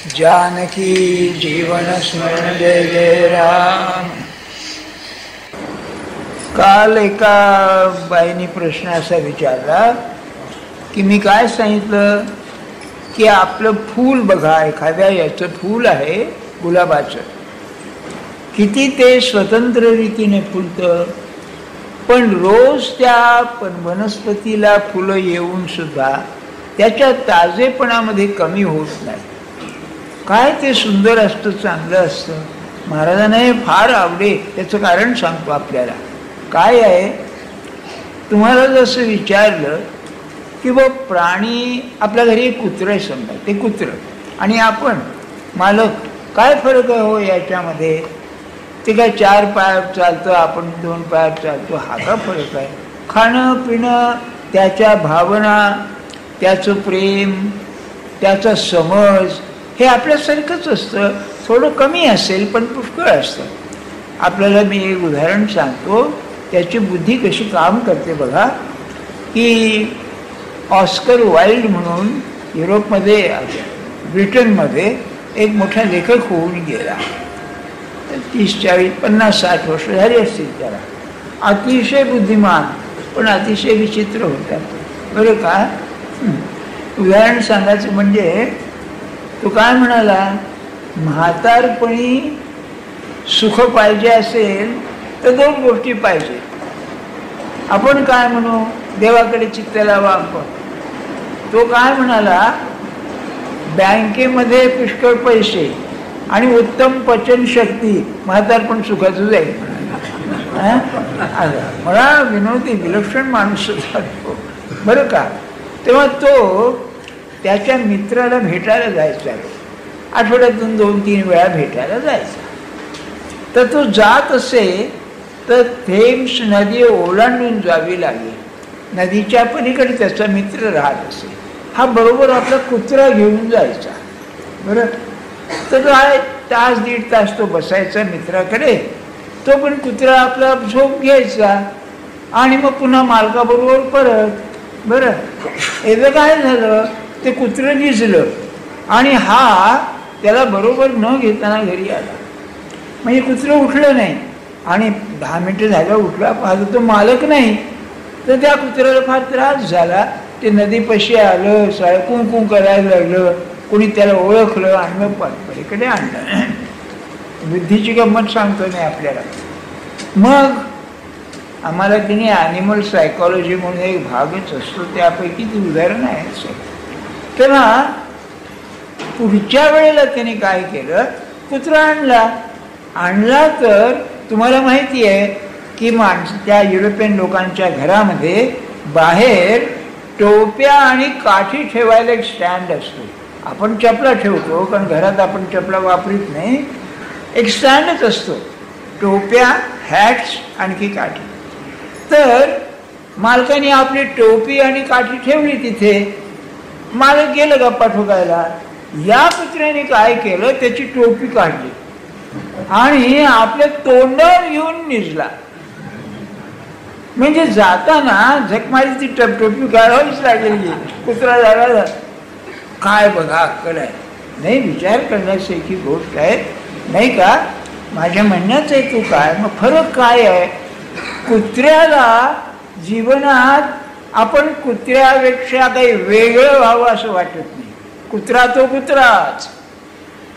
जानकी जीवन स्मरण जय जय राम. काल एका बाईने प्रश्न असा विचारला की मी काय सांगितलं की आपलं फूल बघा, एखाद्या याचं फूल आहे गुलाबाचं, किती ते स्वतंत्र रीतीने फुलतं, पण रोज त्या वनस्पतीला फुलं येऊन सुद्धा त्याच्या ताजेपणामध्ये कमी होत नाही. काय ते सुंदर असतं, चांगलं असतं. महाराजांना हे फार आवडे. त्याचं कारण सांगतो आपल्याला. काय आहे, तुम्हाला जसं विचारलं की बघ प्राणी, आपल्या घरी एक कुत्रं आहे समजा, ते कुत्रं आणि आपण मालक, काय फरक आहे हो याच्यामध्ये? ते काय 4 पायावर चालतं, आपण 2 पायावर चालतो, हा का फरक आहे? खाणं पिणं, त्याच्या भावना, त्याचं प्रेम, त्याचा समज हे आपल्यासारखंच असतं. थोडं कमी असेल पण पुष्कळ असतं. आपल्याला मी एक उदाहरण सांगतो, त्याची बुद्धी कशी काम करते बघा. की ऑस्कर वाईल्ड म्हणून युरोपमध्ये, ब्रिटनमध्ये एक मोठा लेखक होऊन गेला. 30, 40, 50, 60 वर्ष झाली असतील त्याला. अतिशय बुद्धिमान पण अतिशय विचित्र होता बरं का. उदाहरण सांगायचं म्हणजे तो काय म्हणाला, म्हातारपणी सुख पाहिजे असेल तर 2 गोष्टी पाहिजे. आपण काय म्हणू, देवाकडे चित्त लावा आपण. तो काय म्हणाला, बँकेमध्ये पुष्कळ पैसे आणि उत्तम पचनशक्ती, म्हातारपण सुखाचं जाईल. मला विनोदी विलक्षण माणूस होता बरं का. तेव्हा तो त्याच्या मित्राला भेटायला जायचा, आठवड्यातून 2-3 वेळा भेटायला जायचा. तर तो जात असे तर थेम्स नदी ओलांडून जावी लागेल. नदीच्या पलीकडे त्याचा मित्र राहत असे. हा बरोबर आपला कुत्रा घेऊन जायचा बरं. तर काय 1-1.5 तास तो बसायचा मित्राकडे. तो पण कुत्रा आपला झोप घ्यायचा आणि मग पुन्हा मालकाबरोबर परत बरं. एकदा काय झालं, ते कुत्रं निजलं आणि हा त्याला बरोबर न घेताना घरी आला. म्हणजे कुत्रं उठलं नाही आणि 10 मिनिटं झालं उठला, पाहतो तो मालक नाही. तर त्या कुत्र्याला फार त्रास झाला. ते नदीपाशी आलं, कुंकू करायला लागलं, कोणी त्याला ओळखलं आणि मग पलीकडे आणलं. बुद्धीची गंमत सांगतो नाही आपल्याला. मग आम्हाला तिने ॲनिमल सायकॉलॉजी म्हणून एक भागच असतो, त्यापैकी ती उदाहरण आहे. तेव्हा पुढच्या वेळेला त्याने काय केलं, कुत्रा आणला तर तुम्हाला माहिती आहे की त्या युरोपियन लोकांच्या घरामध्ये बाहेर टोप्या आणि काठी ठेवायला एक स्टँड असतो. आपण चपला ठेवतो कारण घरात आपण चपला वापरत नाही. एक स्टँडच असतो, टोप्या, हॅट्स, आणखी काठी. तर मालकाने आपली टोपी आणि काठी ठेवली तिथे. मालक गेलं गप्पा ठोकायला. या कुत्र्याने काय केलं, त्याची टोपी काढली आणि आपल्या तोंडावर घेऊन निजला. म्हणजे जाताना झकमारी ती टोपी काढावीच लागेल. कुत्रा झाला. काय बघा अक्कल आहे नाही, विचार करण्यासारखी गोष्ट आहे नाही का. माझ्या म्हणण्याच आहे तू काय. मग फरक काय आहे, कुत्र्याला जीवनात आपण कुत्र्यापेक्षा काही वेगळं व्हावं असं वाटत नाही. कुत्रा तो कुत्राच.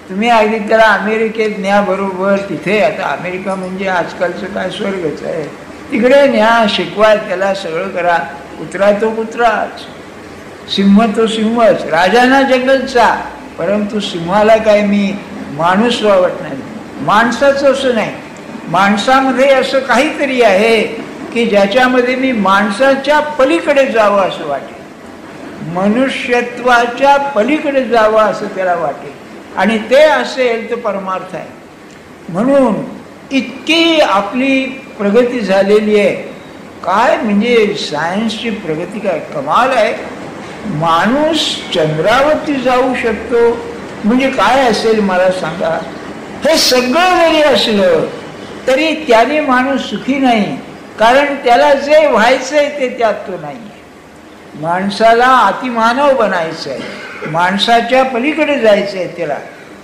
तुम्ही अगदी त्याला अमेरिकेत न्या बरोबर, तिथे आता अमेरिका म्हणजे आजकालचं काय स्वर्गच आहे, तिकडे न्या, शिकवा त्याला, सगळं करा. कुत्रा तो कुत्राच, सिंह तो सिंहच. राजांना जंगलचा, परंतु सिंहाला काय मी माणूस वावट नाही. माणसाचं असं नाही. माणसामध्ये असं काहीतरी आहे की ज्याच्यामध्ये मी माणसाच्या पलीकडे जावं असं वाटेल, मनुष्यत्वाच्या पलीकडे जावं असं त्याला वाटेल. आणि ते असेल तर परमार्थ आहे. म्हणून इतकी आपली प्रगती झालेली आहे. काय म्हणजे सायन्सची प्रगती, काय कमाल आहे. माणूस चंद्रावरती जाऊ शकतो म्हणजे काय असेल मला सांगा. हे सगळं जरी असलं तरी त्याने माणूस सुखी नाही, कारण त्याला जे व्हायचंय ते त्यात तो नाही. माणसाला अतिमानव बनायचं आहे, माणसाच्या पलीकडे जायचं आहे त्याला.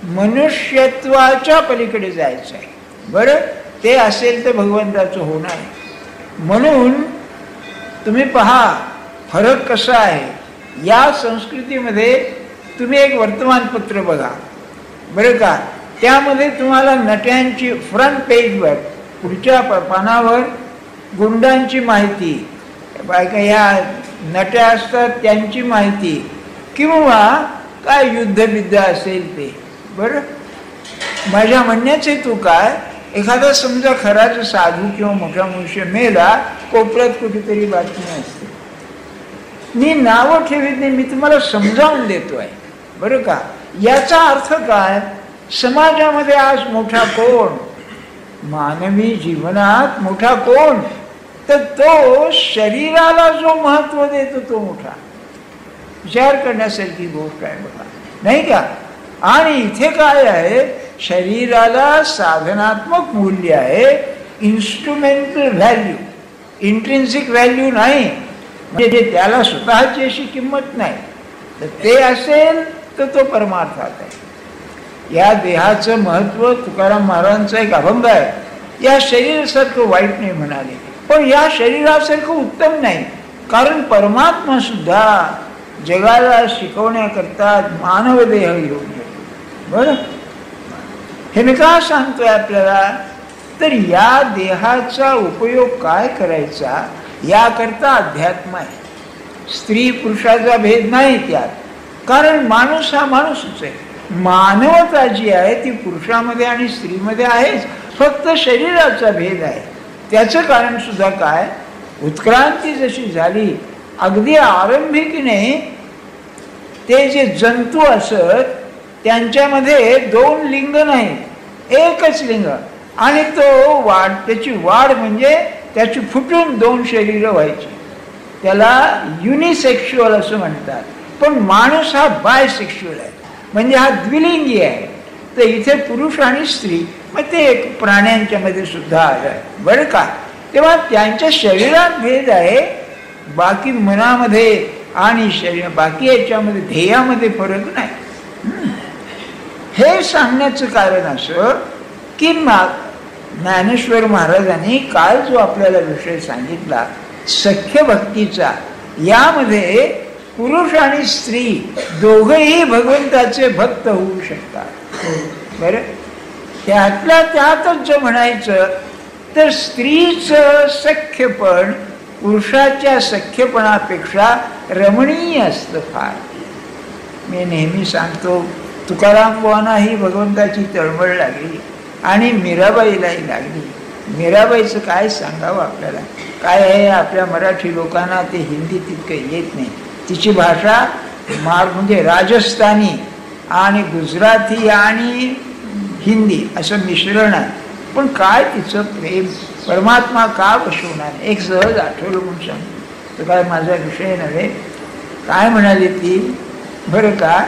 मनुष्यत्वाच्या पलीकडे जायचं आहे. बरं, ते असेल तर भगवंताचं होणं आहे. म्हणून तुम्ही पहा फरक कसा आहे. या संस्कृतीमध्ये तुम्ही एक वर्तमानपत्र बघा बरं का, त्यामध्ये तुम्हाला नट्यांची फ्रंट पेजवर पुढच्या पानावर गुंडांची माहिती, बायका या नट्या असतात त्यांची माहिती, किंवा काय युद्धबिद्ध असेल ते. बरं, माझ्या म्हणण्याचे हेतू काय, एखादा समजा खराच साधू किंवा मोठा मनुष्य मेला, कोपऱ्यात कुठेतरी बातमी असते. मी नावं ठेवीत नाही, मी तुम्हाला समजावून देतो आहे बरं का. याचा अर्थ काय, समाजामध्ये आज मोठा कोण, मानवी जीवनात मोठा कोण, तर तो शरीराला जो महत्व देतो तो मोठा. विचार करण्यासारखी गोष्ट आहे बघा, नाही का. आणि इथे काय आहे, शरीराला साधनात्मक मूल्य आहे, इन्स्ट्रुमेंटल व्हॅल्यू, इंट्रिन्सिक व्हॅल्यू नाही. म्हणजे त्याला स्वतःची अशी किंमत नाही, तर ते असेल तर तो परमार्थात आहे. या देहाचं महत्व तुकाराम महाराजांचा एक अभंग आहे. या शरीरासारखं वाईट नाही म्हणाले, पण या शरीरासारखं उत्तम नाही, कारण परमात्मा सुद्धा जगाला शिकवण्याकरता मानव देह घेऊन येतो. बरं, हे मी का सांगतोय आपल्याला, तर या देहाचा उपयोग काय करायचा याकरता अध्यात्म आहे. स्त्री पुरुषाचा भेद नाही त्यात, कारण माणूस हा माणूसच आहे. मानवता जी आहे ती पुरुषामध्ये आणि स्त्रीमध्ये आहेच, फक्त शरीराचा भेद आहे. त्याचं कारण सुद्धा काय, उत्क्रांती जशी झाली, अगदी आरंभिकीने ते जे जंतू असत त्यांच्यामध्ये 2 लिंग नाही, एकच लिंग, आणि तो त्याची वाढ म्हणजे त्याची फुटून 2 शरीरं व्हायची. त्याला युनिसेक्शुअल असं म्हणतात. पण माणूस हा बायसेक्शुअल आहे, म्हणजे हा द्विलिंगी आहे. तर इथे पुरुष आणि स्त्री, मग ते एक प्राण्यांच्या मध्ये सुद्धा आलं बरं का. तेव्हा त्यांच्या शरीरात भेद आहे, बाकी मनामध्ये आणि शरीर बाकी याच्यामध्ये ध्येयामध्ये फरक नाही. हे सांगण्याचं कारण असं की ज्ञानेश्वर महाराजांनी काल जो आपल्याला विषय सांगितला सख्य भक्तीचा, यामध्ये पुरुष आणि स्त्री दोघेही भगवंताचे भक्त होऊ शकतात. बरं, त्यातल्या त्यातच जर म्हणायचं तर स्त्रीचं सख्यपण पुरुषाच्या सख्यपणापेक्षा रमणीय असतं फार. मी नेहमी सांगतो, तुकाराम बुवांनाही भगवंताची तळमळ लागली आणि मीराबाईलाही लागली. मीराबाईचं काय सांगावं आपल्याला, काय आहे, आपल्या मराठी लोकांना ते हिंदी तितकं येत नाही. तिची भाषा म्हणजे राजस्थानी आणि गुजराती आणि हिंदी असं मिश्रण आहे. पण काय तिचं प्रेम, परमात्मा का बसवणार. एक सहज आठवलं म्हणून सांगतो, तो काय माझा विषय नव्हे. काय म्हणाली ती बरं का,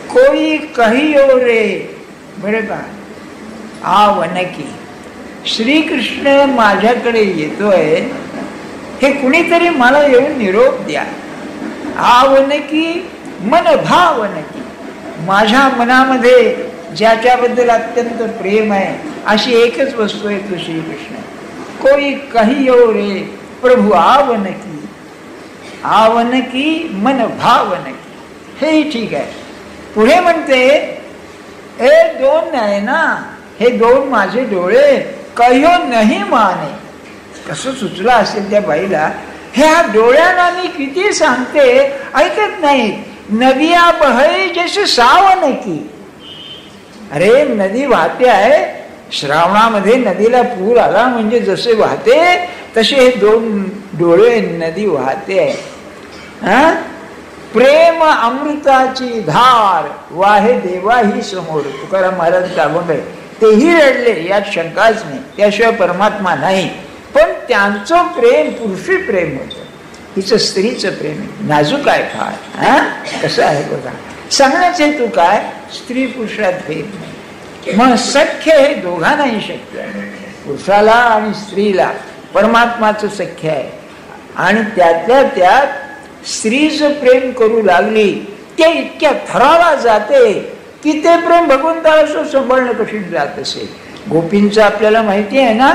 कोई कहियो रे बरं का आवनकी, श्रीकृष्ण माझ्याकडे येतोय, हे कुणीतरी मला येऊन निरोप द्या. आवनकी मन भावनकी, माझ्या मनामध्ये ज्याच्याबद्दल अत्यंत प्रेम आहे अशी एकच वस्तू आहे तो श्रीकृष्ण. कोई कहियो रे प्रभू आवनकी, आवनकी मन भावनकी, हेही ठीक आहे. पुढे म्हणते हे 2 आहे ना, हे 2 माझे डोळे कहियो नाही माने. कसं सुचलं असेल त्या बाईला, ह्या डोळ्यांना मी किती सांगते ऐकत नाहीत. नदिया बहे जैसे सावन की, अरे नदी वाहते आहे, श्रावणामध्ये नदीला पूर आला म्हणजे जसे वाहते तसे हे 2 डोळे नदी वाहते आहे. प्रेम अमृताची धार वाहे देवाही समोर, तुकाराम महाराजांचा अभंग आहे. तेही रडले यात शंकाच नाही, त्याशिवाय परमात्मा नाही. पण त्यांचं प्रेम पुरुषी प्रेम होतं, हिचं स्त्रीचं प्रेम नाजूक आहे फार. कसं आहे बघा, सांगण्याचे हेतू काय, स्त्री पुरुषात भेद नाही. मग सख्य हे दोघांनाही शक्य आहे, पुरुषाला आणि स्त्रीला परमात्माचं सख्य आहे. आणि त्यातल्या त्यात स्त्रीचं प्रेम करू लागली, ते इतक्या थराला जाते की ते प्रेम भगवंताला सांभाळणं कठीण जात असेल. गोपींचं आपल्याला माहिती आहे ना,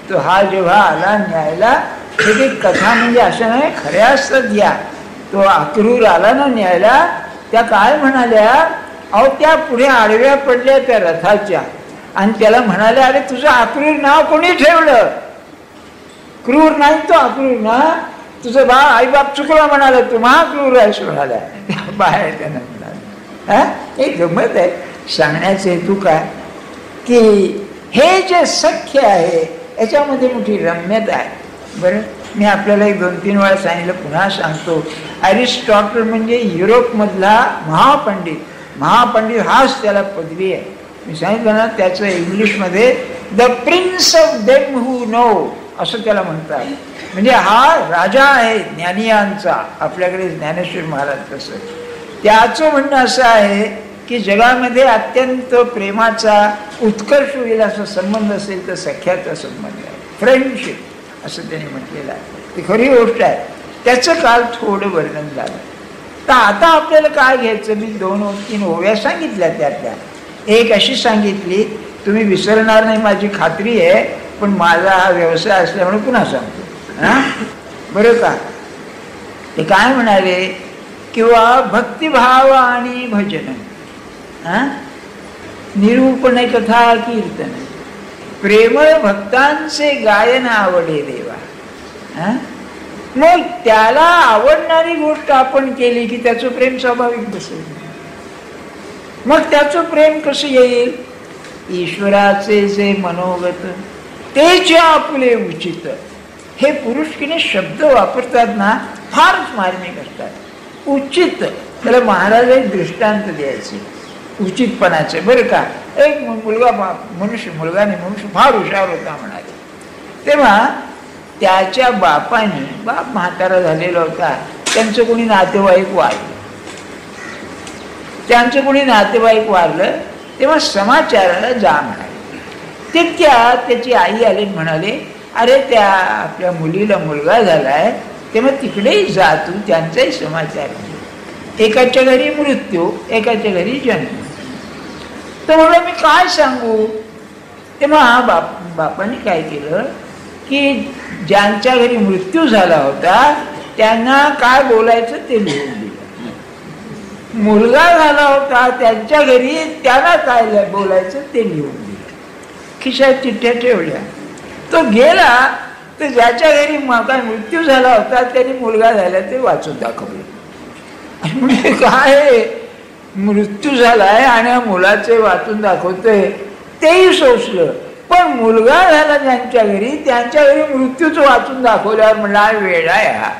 तो हा जेव्हा आला न्यायला, ते कथा म्हणजे असं नाही, खऱ्या असतात या. तो अक्रूर आला ना न्यायला, त्या काय म्हणाल्या, अहो त्या पुढे आडव्या पडल्या त्या रथाच्या आणि त्याला म्हणाल्या, अरे तुझं अक्रूर नाव कोणी ठेवलं? क्रूर नाही तो अक्रूर ना, तुझं बा आईबाप चुकला म्हणाला, तू महाक्रूर आहेस म्हणाल्या. बाहेर त्यांना म्हणाला. हा, हे गंमत आहे. सांगण्याचा हेतू काय की हे जे सख्य आहे याच्यामध्ये मोठी रम्यता आहे. बरं, मी आपल्याला एक 2-3 वेळा सांगितलं, पुन्हा सांगतो. अरिस्टॉटल म्हणजे युरोपमधला महापंडित. महापंडित हाच त्याला पदवी आहे. मी सांगितलं ना, त्याचं इंग्लिशमध्ये the prince of them who no असं त्याला म्हणतात. म्हणजे हा राजा आहे ज्ञानियांचा. आपल्याकडे ज्ञानेश्वर महाराज तसं. त्याचं म्हणणं असं आहे की जगामध्ये अत्यंत प्रेमाचा उत्कर्ष होईल असा संबंध असेल तर सख्याचा संबंध आहे, फ्रेंडशिप असं त्यांनी म्हटलेलं आहे. ती खरी गोष्ट आहे. त्याचं काल थोडं वर्णन झालं. तर आता आपल्याला काय घ्यायचं, मी 2-3 ओव्या सांगितल्या. त्यातल्या एक अशी सांगितली, तुम्ही विसरणार नाही माझी खात्री आहे, पण माझा हा व्यवसाय असल्यामुळे पुन्हा सांगतो. हां, बरं का. ते काय म्हणाले, किंवा भक्तिभाव आणि भजन, निरूपण कथा कीर्तन, प्रेमळ भक्तांचे गायन आवडे देवा. मग त्याला आवडणारी गोष्ट आपण केली की त्याचं प्रेम स्वाभाविक बसेल. मग त्याचं प्रेम कसं येईल? ईश्वराचे जे मनोगत तेच आपले उचित. हे पुरुष की नाही शब्द वापरतात ना, फारच मार्मिक असतात. उचित, त्याला महाराज एक दृष्टांत द्यायचे उचितपणाचे. बरं का, एक मुलगा मुलगा नाही, मनुष्य फार हुशार होता म्हणाले. तेव्हा त्याच्या बापाने, बाप म्हातारा झालेला होता, त्यांचं कोणी नातेवाईक वारलं. तेव्हा समाचाराला जा म्हणाले. तितक्या त्याची आई आली म्हणाले, अरे त्या आपल्या मुलीला मुलगा झालाय, तेव्हा तिकडेही जा तू, त्यांचाही समाचार घे. एकाच्या घरी मृत्यू, एकाच्या घरी जन्म. तर म्हणलं मी काय सांगू. तेव्हा बापाने काय केलं की ज्यांच्या घरी मृत्यू झाला होता त्यांना काय बोलायचं ते लिहून दिलं. मुलगा झाला होता त्यांच्या घरी त्यांना काय बोलायचं ते लिहून दिलं. खिशात चिठ्ठ्या ठेवल्या. तो गेला तर ज्याच्या घरी काय मृत्यू झाला होता त्यांनी मुलगा झाला ते वाचून दाखवलं. म्हणजे काय, मृत्यू झालाय आणि मुलाचे वाचून दाखवतोय तेही सोसलं, पण मुलगा झाला ज्यांच्या घरी त्यांच्या घरी मृत्यूच वाचून दाखवल्यावर म्हणला वेळा या.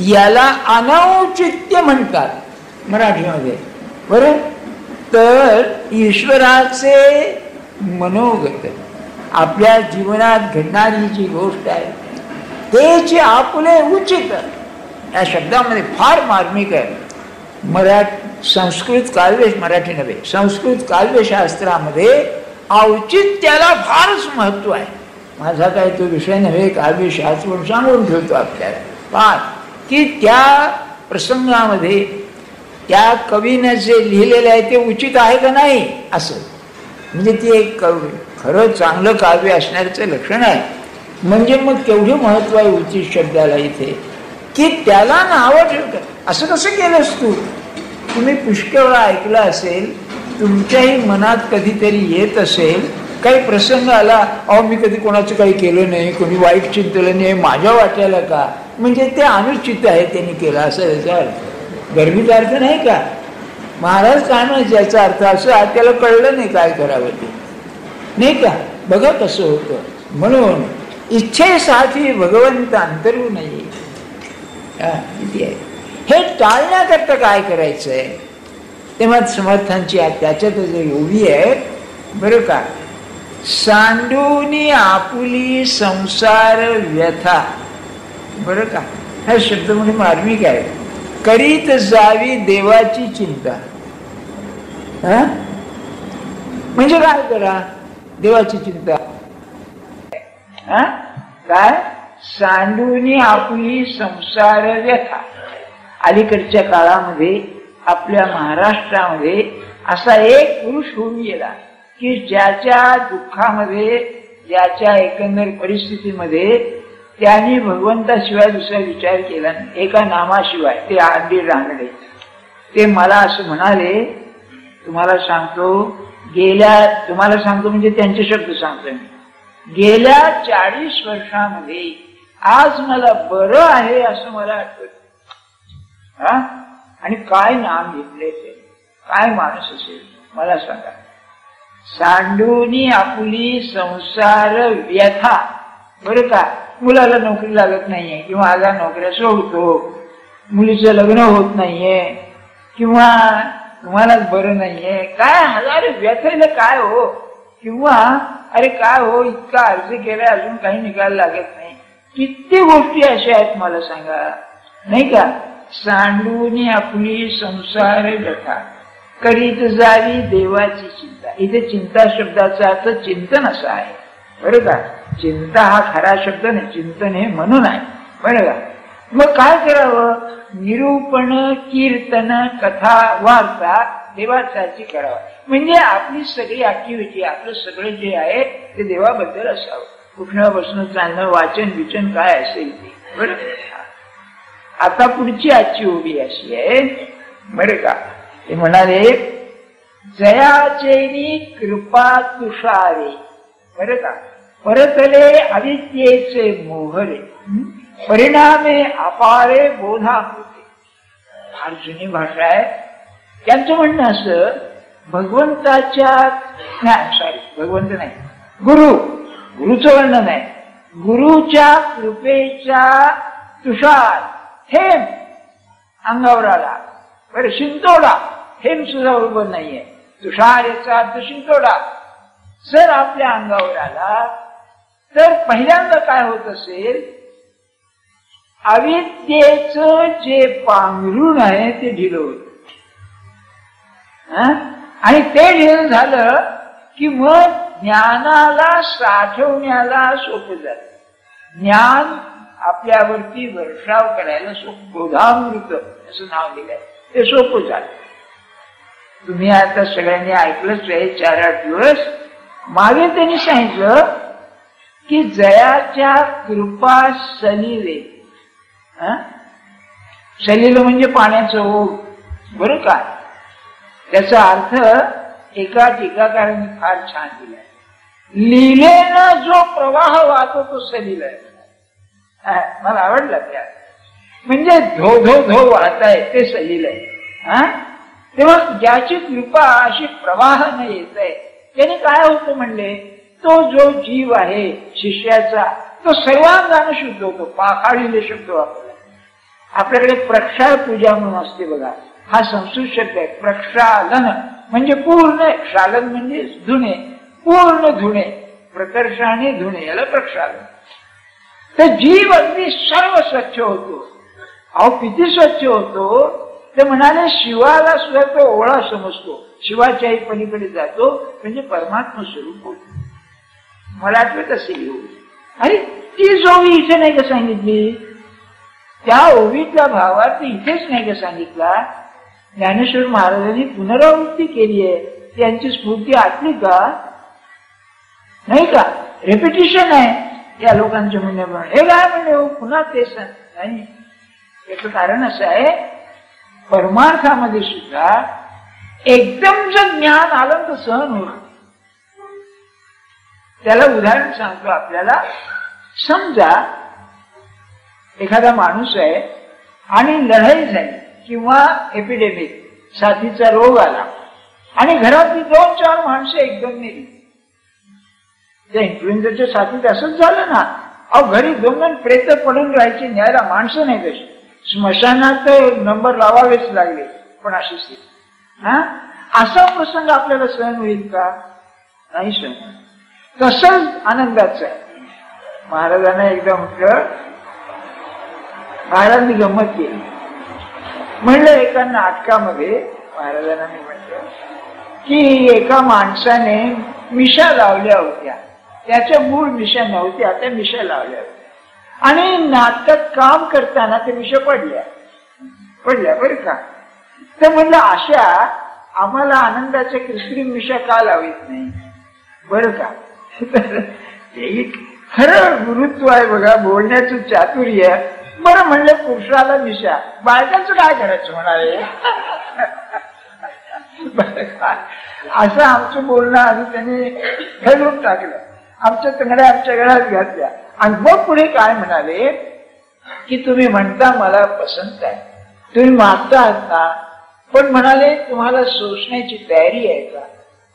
याला अनौचित्य म्हणतात मराठीमध्ये. बरं, तर ईश्वराचे मनोगत, आपल्या जीवनात घडणारी जी गोष्ट आहे तेच आपले उचित, या शब्दामध्ये फार मार्मिक आहे. संस्कृत काव्य, मराठी नव्हे, संस्कृत काव्यशास्त्रामध्ये औचित्याला फारच महत्व आहे. माझा काय तो विषय नव्हे, काव्यशास्त्र सांगून ठेवतो आपल्याला फार, की त्या प्रसंगामध्ये त्या कवीनं जे लिहिलेलं आहे ते उचित आहे का नाही असं. म्हणजे ती एक खरं चांगलं काव्य असण्याचं लक्षण आहे. म्हणजे मग केवढे महत्व आहे उचित शब्दाला इथे, की त्याला नावं ठेवतात. असं कसं केलंस तू? तुम्ही पुष्कळ ऐकलं असेल, तुमच्याही मनात कधीतरी येत असेल, काही प्रसंग आला, अहो मी कधी कोणाचं काही केलं नाही, कोणी वाईट चिंतलं नाही, माझ्या वाट्याला का, म्हणजे ते अनुचित आहे त्यांनी केलं असं याचा अर्थ. गर्मीचा अर्थ नाही का. महाराज काय म्हणायचे याचा अर्थ असं, त्याला कळलं नाही काय करावं ते, नाही का. बघा कसं होतं. म्हणून इच्छेसाठी भगवंत अंतरू नये. किती आहे हे टाळण्याकरता काय करायचंय. तेव्हा समर्थांची त्याच्यातच ओवी आहे बरं का. सांडूनी आपुली संसार व्यथा. बरं का, हा शब्द म्हणजे मार्मिक आहे. करीत जावी देवाची चिंता. म्हणजे काय करा देवाची चिंता. काय सांडूनी आपुली संसार व्यथा. अलीकडच्या काळामध्ये आपल्या महाराष्ट्रामध्ये असा एक पुरुष होऊन गेला की ज्याच्या दुःखामध्ये, ज्याच्या एकंदर परिस्थितीमध्ये त्यांनी भगवंताशिवाय दुसरा विचार केला नाही, एका नामाशिवाय. ते आंधी रांगडे ते मला असं म्हणाले, तुम्हाला सांगतो म्हणजे त्यांचे शब्द सांगतो मी, गेल्या 40 वर्षामध्ये आज मला बरं आहे असं मला आठवत. आणि काय नाम घेतले ते, काय माणूस असेल मला सांगा. सांडूनी आपुली संसार व्यथा. बरं का, मुलाला नोकरी लागत नाहीये किंवा आला नोकऱ्या सोडतो, मुलीचं लग्न होत नाहीये किंवा तुम्हाला बरं नाहीये, काय हजार व्यथेला काय हो, किंवा अरे काय हो इतका अर्ज केलाय अजून काही निकाल लागत नाही. किती गोष्टी अशा आहेत मला सांगा, नाही का. सांडूनी आपली संसार व्यथा करीत जावी देवाची चिंता. इथे चिंता शब्दाचा अर्थ चिंतन असा आहे. बरं का, चिंता हा खरा शब्द नाही, चिंतन हे म्हणून आहे. बरं का, मग काय करावं, निरूपण कीर्तन कथा वार्ता देवाची करावं. म्हणजे आपली सगळी ऍक्टिव्हिटी, आपलं सगळं जे आहे ते देवाबद्दल असावं. उठणं चालणं वाचन विचन काय असेल ते. बरं, आता पुढची आजची उभी अशी आहे. बरं का, ते म्हणाले जयाचेनी कृपा तुषारे. बरं का, परतले अविद्येचे मोहरे परिणामे अपारे बोधा होते. फार जुनी भाषा आहे. त्यांचं म्हणणं असं, भगवंताच्या भगवंत नाही, गुरुचं वर्णन आहे. गुरुच्या कृपेच्या तुषार थेंब अंगावर आला. बरं, शिंतोडा थेंब सुद्धा बरोबर नाहीये. तुषार याचा अर्थ शिंतोडा जर आपल्या अंगावर आला तर पहिल्यांदा काय होत असेल, अविद्येचं जे पांघरुण आहे ते ढिलं होत. आणि ते ढिलं झालं की मग ज्ञानाला साठवण्याला सोपं जात. ज्ञान आपल्यावरती वर्षाव करायला सोपं, बोधामृत असं नाव दिलंय, ते सोपं झालं. तुम्ही आता सगळ्यांनी ऐकलंच आहे. 4-8 दिवस मागे त्यांनी सांगितलं की जयाच्या कृपा सलिले. सलिल म्हणजे पाण्याचं ओघ. बरं का, त्याचा अर्थ एका टीकाकारांनी फार छान दिलाय. लिलेनं जो प्रवाह वाहतो तो सलिल आहे. मला आवडला त्या. म्हणजे धो धो धो वाहत आहे ते सलिल आहे. तेव्हा ज्याची कृपा अशी प्रवाहाने येत आहे त्याने काय होतं म्हणले, तो जो जीव आहे शिष्याचा तो सर्वांगाने शुद्ध होतो. पाखाळीले शब्द वापरला. आपल्याकडे प्रक्षाळ पूजा म्हणून असते बघा, हा संस्कृत शब्द आहे. प्रक्षालन म्हणजे पूर्ण, क्षालन म्हणजे धुणे, पूर्ण धुणे, प्रकर्षाने धुणे, याला प्रक्षालन. तर जीव अगदी सर्व स्वच्छ होतो. अहो किती स्वच्छ होतो, ते म्हणाले शिवाला सुद्धा तो ओळा समजतो, शिवाच्याही पलीकडे जातो, म्हणजे परमात्मा स्वरूप होतो. मला आठवत असेल अरे ती जोवी इथे नाही का सांगितली, त्या ओवीतला भावार्थ इथेच नाही का सांगितला. ज्ञानेश्वर महाराजांनी पुनरावृत्ती केली आहे, त्यांची स्फूर्ती आटली का नाही का. रिपिटिशन आहे या लोकांच्या म्हणण्याप्रमाणे. हे काय म्हणणे पुन्हा तेच नाही. याचं कारण असं आहे, परमार्थामध्ये सुद्धा एकदम जर ज्ञान आलं तर सहन होत. त्याला उदाहरण सांगतो आपल्याला. समजा एखादा माणूस आहे आणि लढाई झाली किंवा एपिडेमिक, साथीचा रोग आला आणि घरातली 2-4 माणसं एकदम मेली. त्या इन्फ्लुएन्झाच्या साथीत असंच झालं ना. अहो घरी 2 प्रेत पडून राहायची, न्यायला माणसं नाही तशी. स्मशानात नंबर लावावेच लागले. पण अशी स्थिती, असा प्रसंग आपल्याला सहन होईल का, नाही सहन. तसंच आनंदाचं आहे. महाराजांना एकदा म्हटलं, महाराजांनी गंमत केली. म्हणलं एका नाटकामध्ये महाराजांना मी म्हटलं की एका माणसाने मिशा लावल्या होत्या, त्याच्या मूळ मिशा नव्हत्या, त्या मिशा लावल्या होत्या आणि नाटकात काम करताना ते मिशा पडल्या. बरं का. तर म्हणलं अशा आम्हाला आनंदाच्या कृत्रिम मिशा का लावित नाही बरं का. खरं गुरुत्व आहे बघा, बोलण्याचं चातुर्य. बरं म्हणलं पुरुषाला मिशा, बायकांचं काय करायचं म्हणाले. असं आमचं बोलणं आधी त्यांनी ठरवून टाकलं, आमच्या तंगड्या आमच्या गळ्यात घातल्या. आणि मग पुढे काय म्हणाले की तुम्ही म्हणता मला पसंत आहे, तुम्ही मागता ना, पण म्हणाले तुम्हाला सोसण्याची तयारी आहे का.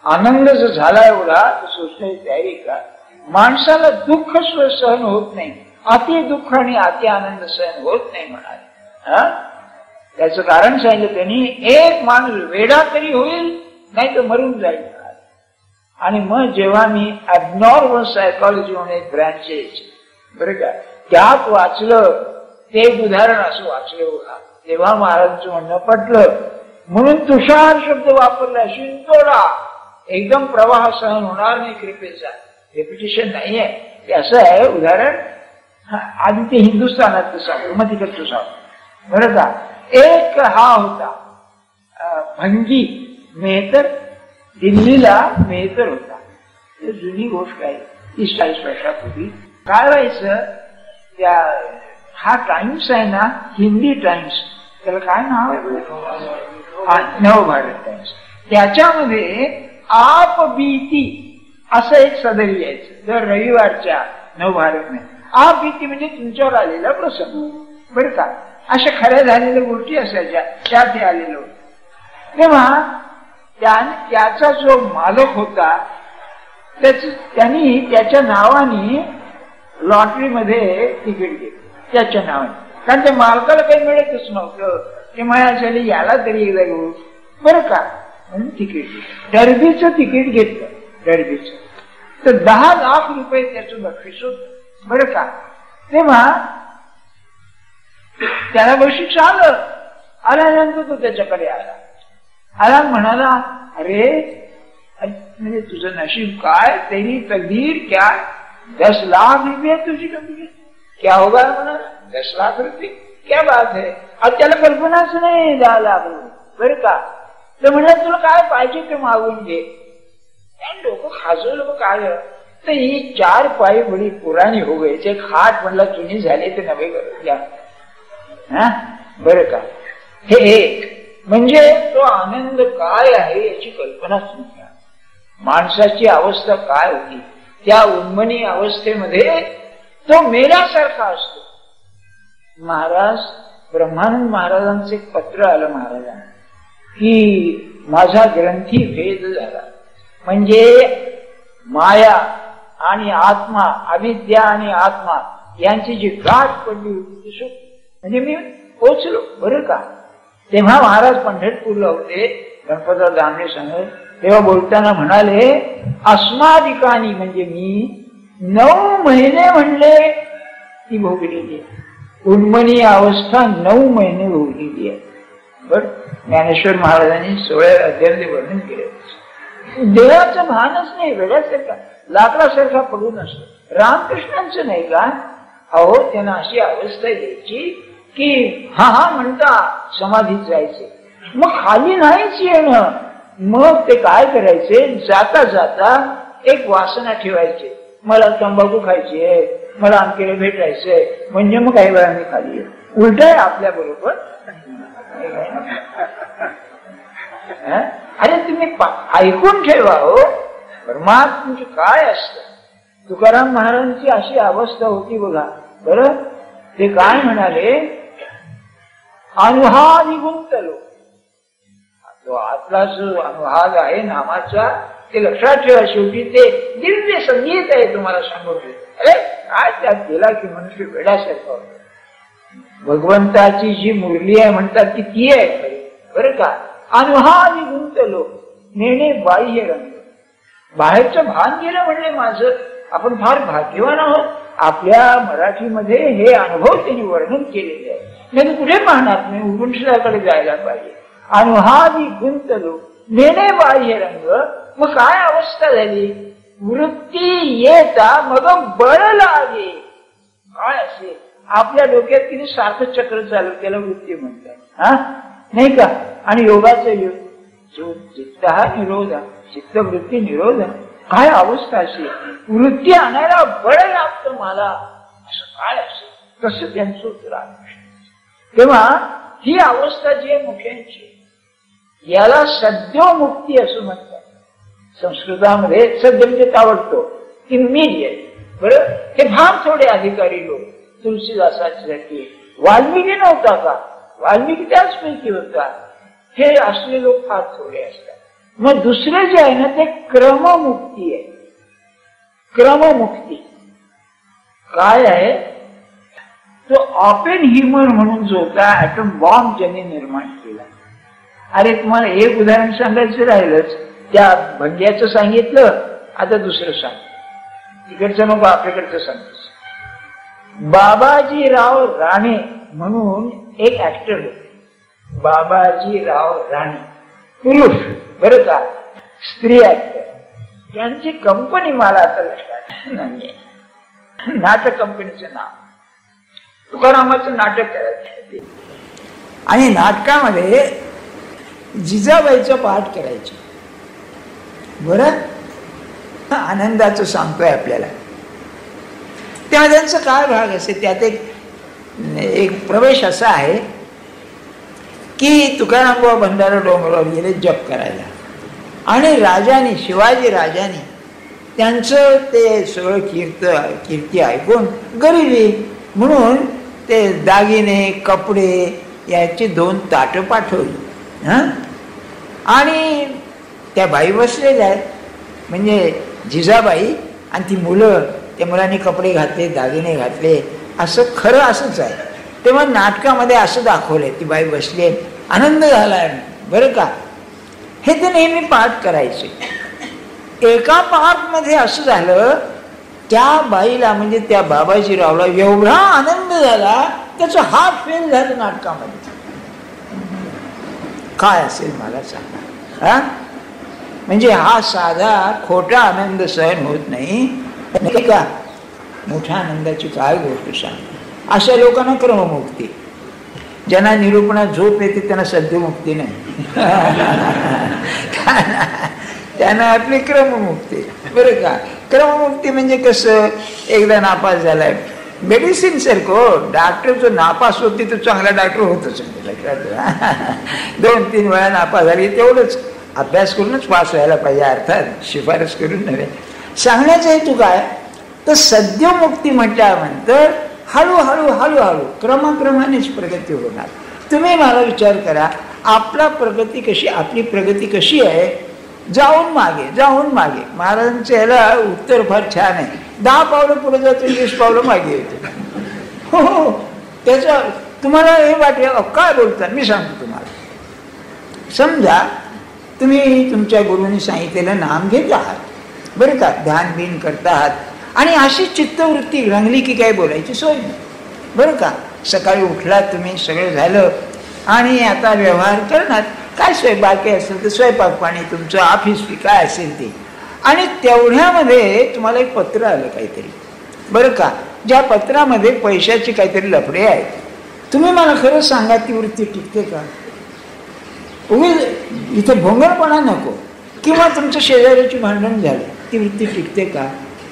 आनंद जर झाला एवढा तर सोसण्याची तयारी का. माणसाला दुःख सहन होत नाही, अति दुःख आणि अति आनंद सहन होत नाही म्हणाले. त्याचं कारण सांगितलं त्यांनी, एक माणूस वेडा तरी होईल नाही तर मरून जाईल. आणि मग जेव्हा मी ॲबनॉर्मल सायकॉलॉजी म्हणून ब्रँचेस बरं का त्यात वाचलं, ते एक उदाहरण असं वाचलं होता, तेव्हा महाराजांचं म्हणणं पटलं. म्हणून तुषार शब्द वापरला, शिंतोडा, एकदम प्रवाह सहन होणार नाही कृपेचा. रेपिटेशन नाही आहे, ते असं आहे उदाहरण. आधी ते हिंदुस्थानात सांगतो, मग तिकडचं सांगतो बरं का. एक हा होता भंगी मेहतर, दिल्लीला मेहतर होता. जुनी गोष्ट आहे, 30-40 वर्षापूर्वी. काय व्हायचं, त्या हा टाइम्स आहे ना, हिंदी टाइम्स, त्याला काय नाव आहे, नवभारत टाइम्स. त्याच्यामध्ये आप बीती असं एक सदर यायचं दर रविवारच्या नवभारतने. आप बीती म्हणजे तुमच्यावर आलेला प्रसंग बरं का. अशा खऱ्या झालेल्या गोष्टी असायच्या, त्यात हे आलेलं होतं. तेव्हा त्याचा जो मालक होता त्यांनी त्याच्या नावाने लॉटरीमध्ये तिकीट घेतलं, त्याच्या नावाने. कारण त्या मालकाला काही मिळतच नव्हतं. ते म्हणाले याला तरी एकदा घेऊ बरं का, म्हणून तिकीट घेतलं. डर्बीचं तिकीट घेतलं, डर्बीचं. तर 10 लाख रुपये त्याचं बक्षीस होतं बरं का. तेव्हा त्याला बक्षीस आल्यानंतर तो त्याच्याकडे आला म्हणाला, अरे म्हणजे तुझं नशीब काय, तेरी तकदीर क्या, 10 लाख रुपये तुझी कमी, क्या होगा म्हणाला. 10 लाख रुपये क्या बात है. अब त्याला कल्पनाच नाही 10 लाख रुपये बरं का. तर म्हणलं तुला काय पाहिजे ते मागून घे. लोक खाजवलं काय. तर ही 4 पायी बडी पुराणी हो गई, ते खाट म्हणला जुनी झाली ते नवे करून घ्या. बरं का. हे एक म्हणजे तो आनंद काय आहे याची कल्पनाच नव्हती. माणसाची अवस्था काय होती, त्या उन्मनी अवस्थेमध्ये तो मेल्यासारखा असतो. महाराज ब्रह्मानंद महाराजांचं एक पत्र आलं महाराजांना की माझा ग्रंथी भेद झाला. म्हणजे माया आणि आत्मा, अविद्या आणि आत्मा यांची जी गाठ पडली होती ती म्हणजे मी पोचलो बरं का. तेव्हा महाराज पंढरपूरला होते, गणपतराव दामले सांगत. तेव्हा बोलताना म्हणाले, अस्मादिकानी म्हणजे मी 9 महिने म्हणले ती भोगलेली आहे. उन्मनी अवस्था 9 महिने भोगलेली आहे. बरं, ज्ञानेश्वर महाराजांनी 16 अध्यायामध्ये वर्णन केले. देवाचं भानच नाही, वेड्यासारखा लाकडासारखा पडून असतो. रामकृष्णांचं नाही का, अहो त्यांना अशी अवस्था द्यायची की हा म्हणता समाधीत जायचे, मग खाली नाहीच येणं. मग ते काय करायचे, जाता जाता एक वासना ठेवायचे, मला तंबाखू खायची आहे, मला आमच्याकडे भेटायचंय, म्हणजे मग काही वेळाने खाली उलट आहे आपल्या बरोबर. अरे तुम्ही ऐकून ठेवा हो, परमात्म्याचं काय असतं. तुकाराम महाराजांची अशी अवस्था होती बघा. बरं, ते काय म्हणाले, अनुहादी गुंतलो. तो आतला जो अनुहाद आहे नामाचा, ते लक्षात ठेवा. शेवटी ते दिव्य संगीत आहे, तुम्हाला सांगून. अरे काय त्यात गेला की मनुष्य वेड्यासारखा होतो. भगवंताची जी मुरली आहे म्हणतात की ती आहे खरी बरं का. अनुहादी गुंतलो नेणे बाह्य रंग. बाहेरचं भान गेलं म्हणले माझं. आपण फार भाग्यवान आहोत. आपल्या मराठीमध्ये हे अनुभव त्यांनी वर्णन केलेले आहे. नाही कुठे पाहणार नाही, उगुंशलाकडे जायला पाहिजे. अनुहादी गुंतलो नेणे बाह्य रंग. मग काय अवस्था झाली, वृत्ती येता मग बळ लागे. काय असेल आपल्या डोक्यात किती सारखं चक्र चालू, त्याला वृत्ती म्हणतात, नाही का. आणि योगाचं युग, जो चित्त हा निरोध, चित्तवृत्ती निरोध, काय अवस्था अशी, वृत्ती आणायला बळ लागतं मला, असं काय असेल, तसं त्यांचं उत्तर आहे. तेव्हा ही अवस्था जी आहे मुख्यांची, याला सद्योमुक्ती असं म्हणतात. संस्कृतामध्ये सद्य म्हणजे ताबडतो, इमिडिएट. बरं, हे फार थोडे अधिकारी लोक. तुलसीदासांसाठी वाल्मिकी नव्हता का? वाल्मिकी त्याचपैकी होता. हे असले लोक फार थोडे असतात. मग दुसरे जे आहे ना ते क्रममुक्ती आहे. क्रममुक्ती काय आहे? तो ऑपेन ह्युमन म्हणून जो होता ऍटम बॉम्ब ज्याने निर्माण केला. अरे तुम्हाला एक उदाहरण सांगायचं राहिलंच, त्या भंग्याचं सांगितलं, आता दुसरं सांग. तिकडचं नको, आपल्याकडचं सांगतो. बाबाजीराव राणे म्हणून एक ऍक्टर होते. बाबाजीराव राणे, पुरुष बरं का, स्त्री ऍक्टर. त्यांची कंपनी मला आता लक्षात नाहीये. नाटक कंपनीचं नाव, तुकारामाचं नाटक करायचं आणि नाटकामध्ये जिजाबाईचं पाठ करायचं. बरं, आनंदाचं सांगतोय आपल्याला. तेव्हा त्यांचा काय भाग असे, त्यात एक प्रवेश असा आहे की तुकारामबाबा भंडारा डोंगरावर गेले जप करायला आणि राजाने, शिवाजी राजाने त्यांचं ते सगळं कीर्ती ऐकून गरिबी म्हणून ते दागिने कपडे याची 2 ताटं पाठवली. आणि त्या बाई बसलेल्या आहेत, म्हणजे जिजाबाई आणि ती मुलं. त्या मुलांनी कपडे घातले, दागिने घातले, असं खरं असंच आहे. तेव्हा नाटकामध्ये असं दाखवलंय, ती बाई बसली, आनंद झालाय बरं का. हे ते नेहमी पाठ करायचे. एका पाठमध्ये असं झालं, त्या बाईला म्हणजे त्या बाबाजीरावला एवढा आनंद झाला, त्याचा हात फेल झाला नाटकामध्ये. काय असेल मला सांगा. म्हणजे हा साधा खोटा आनंद सहन होत नाही का? मोठ्या आनंदाची काय गोष्ट सांग. अशा लोकांना क्रममुक्ती. ज्यांना निरूपणात झोप येते त्यांना सद्यमुक्ती नाही. त्यांना आपली क्रममुक्ती. बरं का, क्रममुक्ती म्हणजे कसं, एकदा नापास झालाय मेडिसिन सारखं, डॉक्टर जो नापास होते तो चांगला डॉक्टर होतच. 2-3 वेळा नापास झाली, तेवढंच अभ्यास करूनच पास व्हायला पाहिजे, अर्थात शिफारस करून नव्हे. सांगण्याचा हेतू काय, तर सद्यमुक्ती म्हटल्यानंतर हळूहळू हळूहळू क्रमाक्रमानेच प्रगती होणार. तुम्ही मला विचार करा, आपली प्रगती कशी आहे? जाऊन मागे. महाराजांचं याला उत्तर फार छान आहे. 10 पावलं पुढे जातो, 20 पावलं मागे येतो. हो, त्याचा तुम्हाला हे वाटेल काय बोलतात. मी सांगतो तुम्हाला. समजा तुम्ही तुमच्या गुरुनी सांगितलेलं नाम घेत आहात, बरं का, ध्यान बिन करता आहात, आणि अशी चित्तवृत्ती रंगली की काय बोलायची सोय नाही. बरं का, सकाळी उठलात तुम्ही, सगळं झालं आणि आता व्यवहार करणार. काय स्वयंपाक असेल तर स्वयंपाक पाणी, तुमचं ऑफिस काय असेल ते, आणि तेवढ्यामध्ये तुम्हाला एक पत्र आलं काहीतरी, बरं का, ज्या पत्रामध्ये पैशाचे काहीतरी लफडे आहेत. तुम्ही मला खरं सांगा, ती वृत्ती टिकते का? इथं भोंगळपणा नको. किंवा तुमचं शेजाऱ्याची भांडण झालं, ती वृत्ती टिकते का?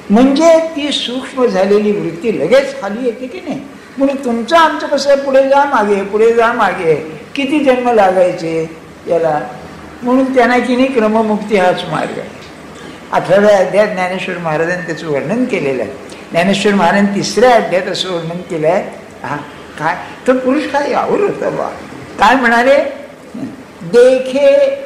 म्हणजे ती सूक्ष्म झालेली वृत्ती लगेच खाली येते की नाही. म्हणून तुमचं आमचं कसं पुढे जा मागे किती जन्म लागायचे याला. म्हणून त्यांना की नाही क्रममुक्ती हाच मार्ग आहे. 18व्या अध्यायात ज्ञानेश्वर महाराजांनी त्याचं वर्णन केलेलं आहे. ज्ञानेश्वर महाराजांनी 3ऱ्या अध्यायात असं वर्णन केलं आहे. काय तो पुरुष काय यावर होता बा. काय म्हणाले, देखे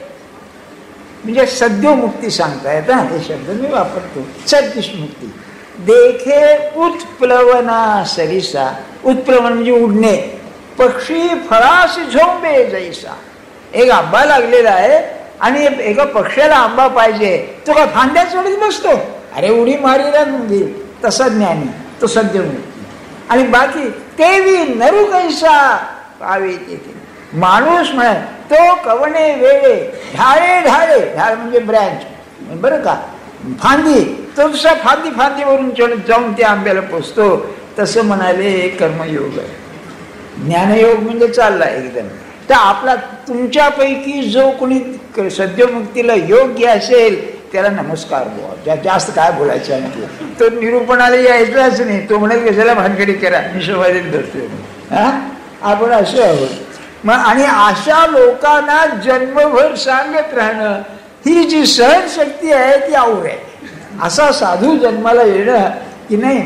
म्हणजे सद्योमुक्ती सांगतायत. हे शब्द मी वापरतो, सद्यमुक्ती. देखे उत्प्लवना सरिसा. उत्प्लवन म्हणजे उडणे. पक्षी फळाशी झोंबे जैसा. एक आंबा लागलेला आहे आणि एका पक्ष्याला आंबा पाहिजे, तो का फांद्या चढत बसतो, अरे उडी मारीला देईल. तसा ज्ञानी, तो सद्यमुक्ती. आणि बाकी तेवी नरू कैसा पावे तेथे. माणूस म्हणे तो कवणे वेळे ढाळे ढाळ म्हणजे ब्रँच, बरं का, फांदी, तो दुसरा फांदीवरून चढत जाऊन त्या आंब्याला पोचतो. तसं म्हणाले कर्मयोग आहे. ज्ञानयोग म्हणजे चालला एकदम. तर आपला तुमच्यापैकी जो कोणी सद्योमुक्तीला योग्य असेल त्याला नमस्कार बुवा, जास्त काय बोलायचं आणखी. तो निरूपणाला यायचाच नाही. तो म्हणेल कशाला भानगडी करा, मी शोभादेत धरतोय. हा, आपण असं आहोत. मग आणि अशा लोकांना जन्मभर सांगत राहणं, ही जी सहनशक्ती आहे ती आऊर आहे. असा साधू जन्माला येणं की नाही,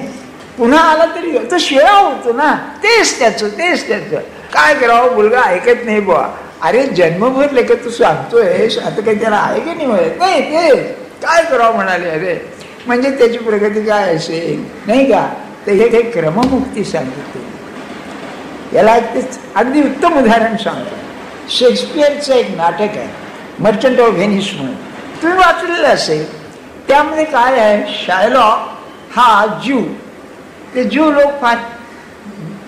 पुन्हा आला तरी तो शिळा होतो ना, तेच त्याचं काय करावं. मुलगा ऐकत नाही बुवा. अरे जन्मभर लेखक तू सांगतोयस, आता काही त्याला आहे की नाही म्हणत नाही, ते काय करावं म्हणाले. अरे म्हणजे त्याची प्रगती काय असेल नाही का. तर हे क्रममुक्ती सांगितली. याला अगदी उत्तम उदाहरण सांगतो. शेक्सपियरचं एक नाटक आहे मर्चंट ऑफ व्हेनिस म्हणून, तुम्ही वाचलेलं असेल. त्यामध्ये काय आहे, शायलॉक हा ज्यू, ते ज्यू लोक फार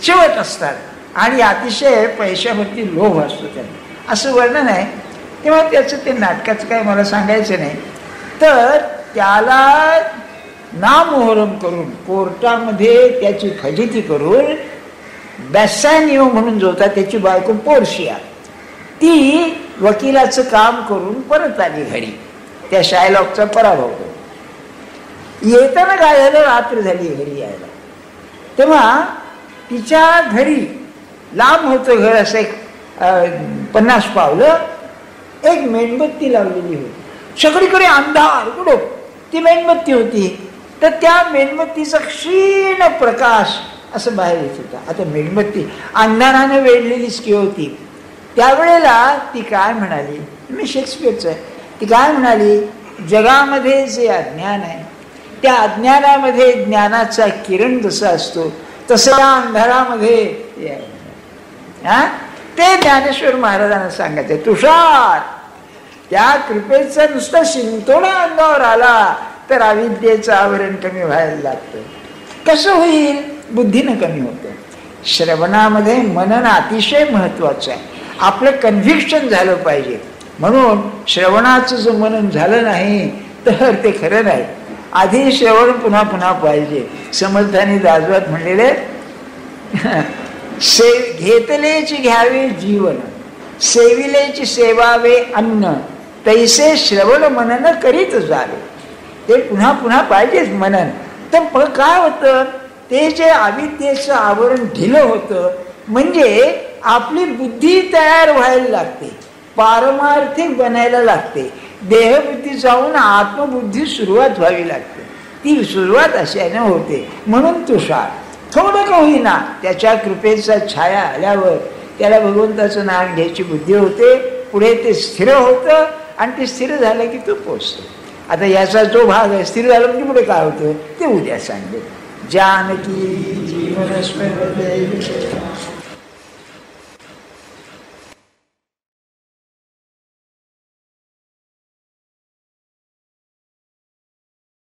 चिवट असतात आणि अतिशय पैशावरती लोभ असतो त्यांना, असं वर्णन आहे. तेव्हा त्याचं ते नाटकाचं काय मला सांगायचं नाही. तर त्याला नामोहरम करून कोर्टामध्ये त्याची फजिती करून बॅसॅनिओ म्हणून जो होता त्याची बायको पोर्शिया, ती वकिलाचं काम करून परत आली घरी. त्या शायलॉकचा पराभव करून येताना काय झालं, रात्र झाली घरी यायला. तेव्हा तिच्या घरी लांब होतं घर, असं एक 50 पावलं, एक मेणबत्ती लावलेली होती. सगळीकडे अंधार कुठं ती मेणबत्ती होती. तर त्या मेणबत्तीचा क्षीण प्रकाश असं बाहेर येत होता. आता मेणबत्ती अंधाराने वेढलेलीच की होती. त्यावेळेला ती काय म्हणाली, मी शेक्सपियरचं आहे, ती काय म्हणाली, जगामध्ये जे अज्ञान आहे त्या अज्ञानामध्ये ज्ञानाचा किरण जसा असतो तसं या अंधारामध्ये ते ज्ञानेश्वर महाराजांना सांगायचं. तुषार, त्या कृपेचा नुसता शिंतोडा अंगावर आला तर अविद्येचं आवरण कमी व्हायला लागतं. कसं होईल, बुद्धीनं कमी होतं. श्रवणामध्ये मनन अतिशय महत्वाचं आहे. आपलं कन्व्हिक्शन झालं पाहिजे. म्हणून श्रवणाचं जर मनन झालं नाही तर ते खरं नाही. आधी श्रवण पुन्हा पुन्हा पाहिजे. समर्थांनी दाजवत म्हणलेले, घेतलेची घ्यावे जीवन, सेविलेची सेवावे अन्न, तैसे श्रवण मनन करीत जावे. ते पुन्हा पुन्हा पाहिजेच मनन. तर काय होतं, ते जे अविद्येचं आवरण ढिलं होतं, म्हणजे आपली बुद्धी तयार व्हायला लागते, पारमार्थिक बनायला लागते. देहबुद्धी जाऊन आत्मबुद्धी सुरुवात व्हावी लागते. ती सुरुवात अशाने होते. म्हणून तुषार थोडं का होईना त्याच्या कृपेचा छाया आल्यावर त्याला भगवंताचं नाव घ्यायची बुद्धी होते. पुढे ते स्थिर होतं आणि ते स्थिर झालं की तो पोचतो. आता याचा जो भाग आहे स्थिर झाला म्हणजे पुढे काय होतं ते उद्या सांगेल. जानकी जीवन स्मरते